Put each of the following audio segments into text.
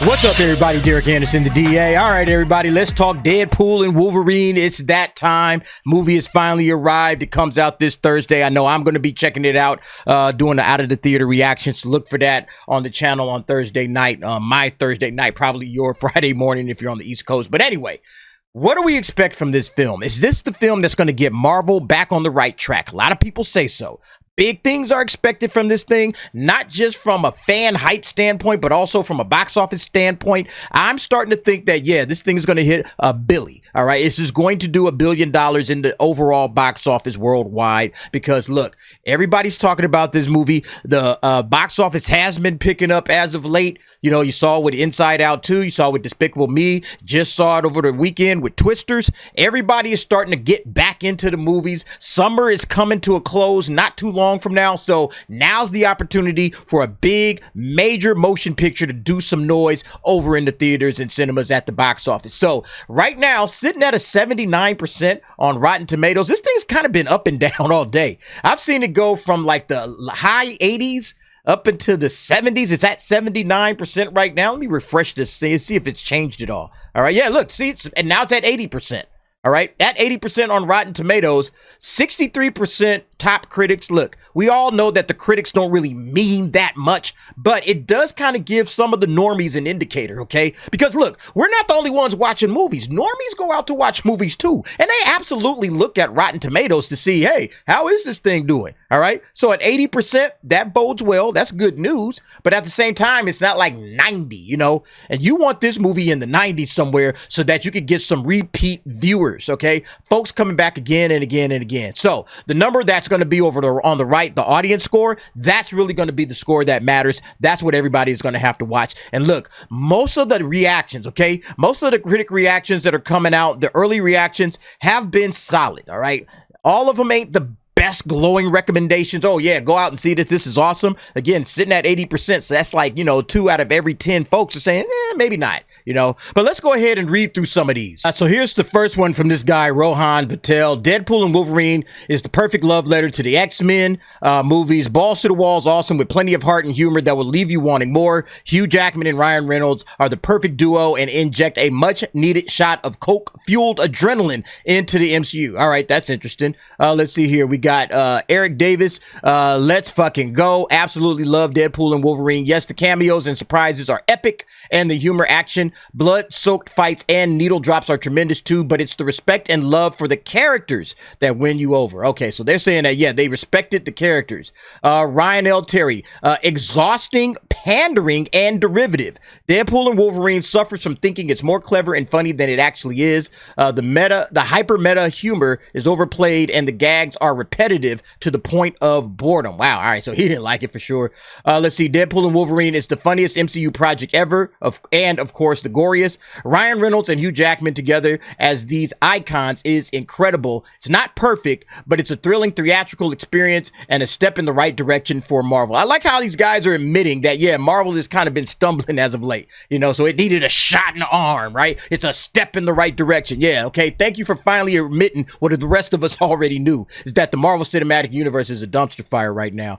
What's up, everybody? Derek Anderson, the DA. All right, everybody, let's talk Deadpool and Wolverine. It's that time. Movie has finally arrived. It comes out this Thursday. I know I'm going to be checking it out, doing the out of the theater reactions. So look for that on the channel on Thursday night, my Thursday night, probably your Friday morning if you're on the East Coast. But anyway, what do we expect from this film? Is this the film that's going to get Marvel back on the right track? A lot of people say so. Big things are expected from this thing, not just from a fan hype standpoint, but also from a box office standpoint. I'm starting to think that, yeah, this thing is going to hit a billy. All right. This is going to do $1 billion in the overall box office worldwide because, look, everybody's talking about this movie. The box office has been picking up as of late. You know, you saw with Inside Out 2, you saw with Despicable Me, just saw it over the weekend with Twisters. Everybody is starting to get back into the movies. Summer is coming to a close not too long from now, so now's the opportunity for a big, major motion picture to do some noise over in the theaters and cinemas at the box office. So right now, sitting at a 79% on Rotten Tomatoes, this thing's kind of been up and down all day. I've seen it go from like the high 80s up into the 70s. It's at 79% right now. Let me refresh this thing and see if it's changed at all. All right. Yeah, look, see, and now it's at 80%. All right. At 80% on Rotten Tomatoes, 63% top critics. Look, we all know that the critics don't really mean that much, but it does kind of give some of the normies an indicator, okay? Because look, we're not the only ones watching movies. Normies go out to watch movies too, and they absolutely look at Rotten Tomatoes to see, hey, how is this thing doing? All right. So at 80%, that bodes well. That's good news. But at the same time, it's not like 90, you know, and you want this movie in the 90s somewhere so that you could get some repeat viewers, okay? Folks coming back again and again and again. So the number that's going to be over there on the right, the audience score, that's really going to be the score that matters. That's what everybody is going to have to watch. And look, most of the reactions, okay, most of the critic reactions that are coming out, the early reactions have been solid, all right? All of them ain't the best glowing recommendations. Oh yeah, go out and see this. This is awesome. Again, sitting at 80%. So that's like, you know, 2 out of every 10 folks are saying, maybe not, you know, but let's go ahead and read through some of these. So here's the first one from this guy, Rohan Patel. Deadpool and Wolverine is the perfect love letter to the X-Men movies. Balls to the walls, awesome, with plenty of heart and humor that will leave you wanting more. Hugh Jackman and Ryan Reynolds are the perfect duo and inject a much needed shot of coke-fueled adrenaline into the MCU. All right, that's interesting. Let's see here. We got Eric Davis. Let's fucking go. Absolutely love Deadpool and Wolverine. Yes, the cameos and surprises are epic, and the humor, action, blood-soaked fights, and needle drops are tremendous too, but it's the respect and love for the characters that win you over. Okay, so they're saying that, yeah, they respected the characters. Ryan L. Terry, exhausting, pandering, and derivative. Deadpool and Wolverine suffers from thinking it's more clever and funny than it actually is. The hyper meta humor is overplayed, and the gags are repetitive to the point of boredom. Wow. All right. So he didn't like it for sure. Let's see. Deadpool and Wolverine is the funniest MCU project ever. And of course, the goriest. Ryan Reynolds and Hugh Jackman together as these icons is incredible. It's not perfect, but it's a thrilling theatrical experience and a step in the right direction for Marvel. I like how these guys are admitting that, yeah, Marvel has kind of been stumbling as of late, you know, so it needed a shot in the arm, right? It's a step in the right direction. Yeah. Okay. Thank you for finally admitting what the rest of us already knew, is that the Marvel Cinematic Universe is a dumpster fire right now.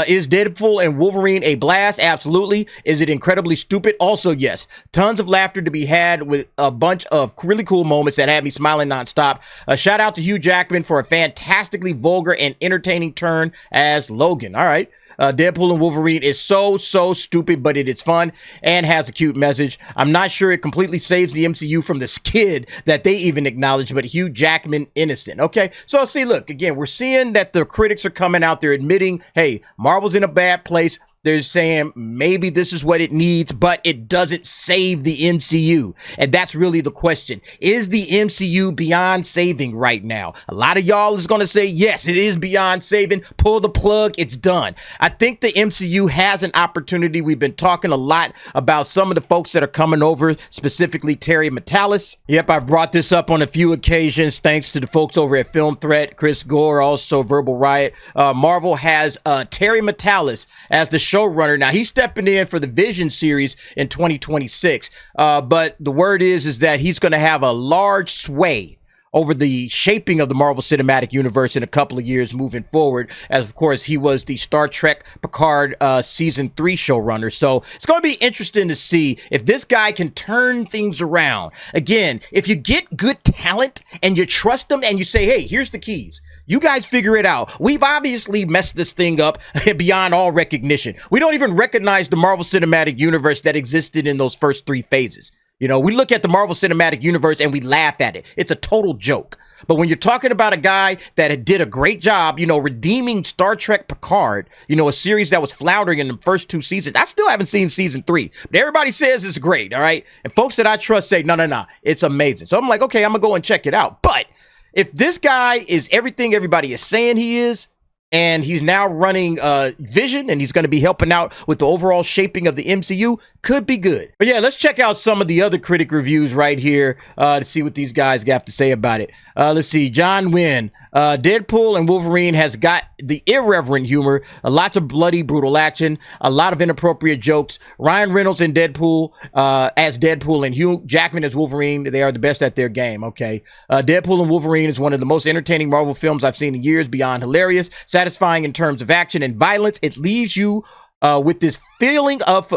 Is Deadpool and Wolverine a blast? Absolutely. Is it incredibly stupid? Also, yes. Tons of laughter to be had with a bunch of really cool moments that had me smiling nonstop. Shout out to Hugh Jackman for a fantastically vulgar and entertaining turn as Logan. All right. Deadpool and Wolverine is so stupid, but it is fun and has a cute message. I'm not sure it completely saves the MCU from the skid that they even acknowledge, but Hugh Jackman innocent. Okay, so see, look, again, we're seeing that the critics are coming out there admitting, hey, Marvel's in a bad place. They're saying maybe this is what it needs, but it doesn't save the MCU. And that's really the question. Is the MCU beyond saving right now? A lot of y'all is going to say, yes, it is beyond saving. Pull the plug. It's done. I think the MCU has an opportunity. We've been talking a lot about some of the folks that are coming over, specifically Terry Metalis. Yep, I've brought this up on a few occasions, thanks to the folks over at Film Threat, Chris Gore, also Verbal Riot. Marvel has Terry Metalis as the showrunner. Now, he's stepping in for the Vision series in 2026, but the word is that he's going to have a large sway over the shaping of the Marvel Cinematic Universe in a couple of years moving forward, as of course he was the Star Trek Picard season 3 showrunner. So it's going to be interesting to see if this guy can turn things around. Again, if you get good talent and you trust them and you say, hey, here's the keys, you guys figure it out. We've obviously messed this thing up beyond all recognition. We don't even recognize the Marvel Cinematic Universe that existed in those first 3 phases. You know, we look at the Marvel Cinematic Universe and we laugh at it. It's a total joke. But when you're talking about a guy that did a great job, you know, redeeming Star Trek Picard, you know, a series that was floundering in the first 2 seasons. I still haven't seen season 3, but everybody says it's great, all right? And folks that I trust say, no, it's amazing. So I'm like, okay, I'm going to go and check it out. But if this guy is everything everybody is saying he is, and he's now running Vision, and he's going to be helping out with the overall shaping of the MCU, could be good. But yeah, let's check out some of the other critic reviews right here to see what these guys have to say about it. Let's see. John Wynn. Deadpool and Wolverine has got the irreverent humor, lots of bloody, brutal action, a lot of inappropriate jokes. Ryan Reynolds in Deadpool as Deadpool and Hugh Jackman as Wolverine, they are the best at their game, okay? Deadpool and Wolverine is one of the most entertaining Marvel films I've seen in years, beyond hilarious, satisfying in terms of action and violence. It leaves you with this feeling of...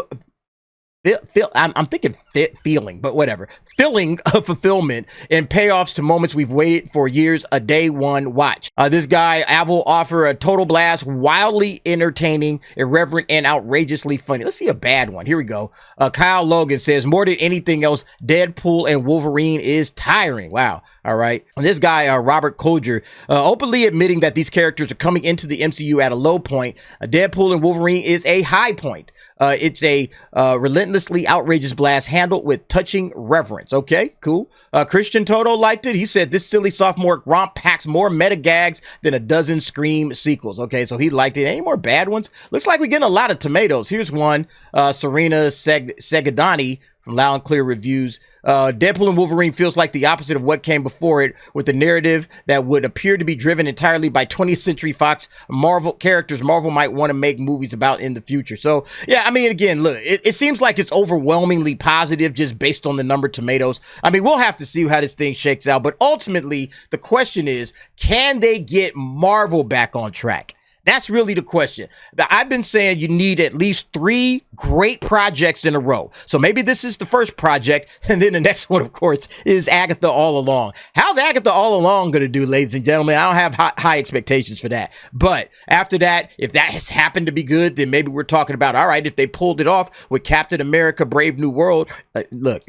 I'm thinking feeling, but whatever. Feeling of fulfillment and payoffs to moments we've waited for years, a day one watch. This guy, Avil, offer a total blast, wildly entertaining, irreverent, and outrageously funny. Let's see a bad one. Here we go. Kyle Logan says, more than anything else, Deadpool and Wolverine is tiring. Wow. All right. And this guy, Robert Colger, openly admitting that these characters are coming into the MCU at a low point. Deadpool and Wolverine is a high point. It's a relentlessly outrageous blast handled with touching reverence. Okay, cool. Christian Toto liked it. He said this silly sophomore romp packs more meta gags than a dozen Scream sequels. Okay, so he liked it. Any more bad ones? Looks like we're getting a lot of tomatoes. Here's one. Serena Segadani from Loud and Clear Reviews. Deadpool and Wolverine feels like the opposite of what came before it, with a narrative that would appear to be driven entirely by 20th Century Fox Marvel characters Marvel might want to make movies about in the future. So, yeah, I mean, again, look, it seems like it's overwhelmingly positive just based on the number of tomatoes. I mean, we'll have to see how this thing shakes out, but ultimately, the question is, can they get Marvel back on track? That's really the question. I've been saying you need at least 3 great projects in a row. So maybe this is the first project, and then the next one, of course, is Agatha All Along. How's Agatha All Along going to do, ladies and gentlemen? I don't have high expectations for that. But after that, if that has happened to be good, then maybe we're talking about, all right, if they pulled it off with Captain America Brave New World. Look,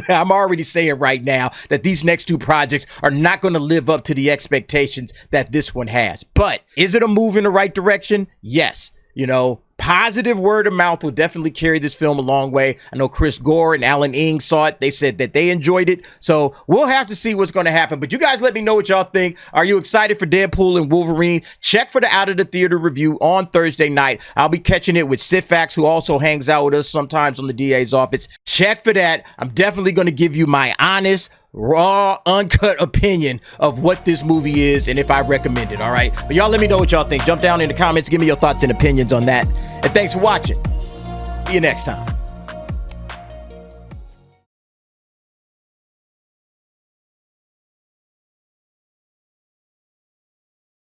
I'm already saying right now that these next 2 projects are not going to live up to the expectations that this one has. But is it a move in the right direction? Yes. You know, positive word of mouth will definitely carry this film a long way. I know Chris Gore and Alan Ing saw it. They said that they enjoyed it. So we'll have to see what's going to happen. But you guys let me know what y'all think. Are you excited for Deadpool and Wolverine? Check for the Out of the Theater review on Thursday night. I'll be catching it with Sifax, who also hangs out with us sometimes on the DA's office. Check for that. I'm definitely going to give you my honest, raw, uncut opinion of what this movie is and if I recommend it, all right? But y'all let me know what y'all think. Jump down in the comments, give me your thoughts and opinions on that. And thanks for watching. See you next time.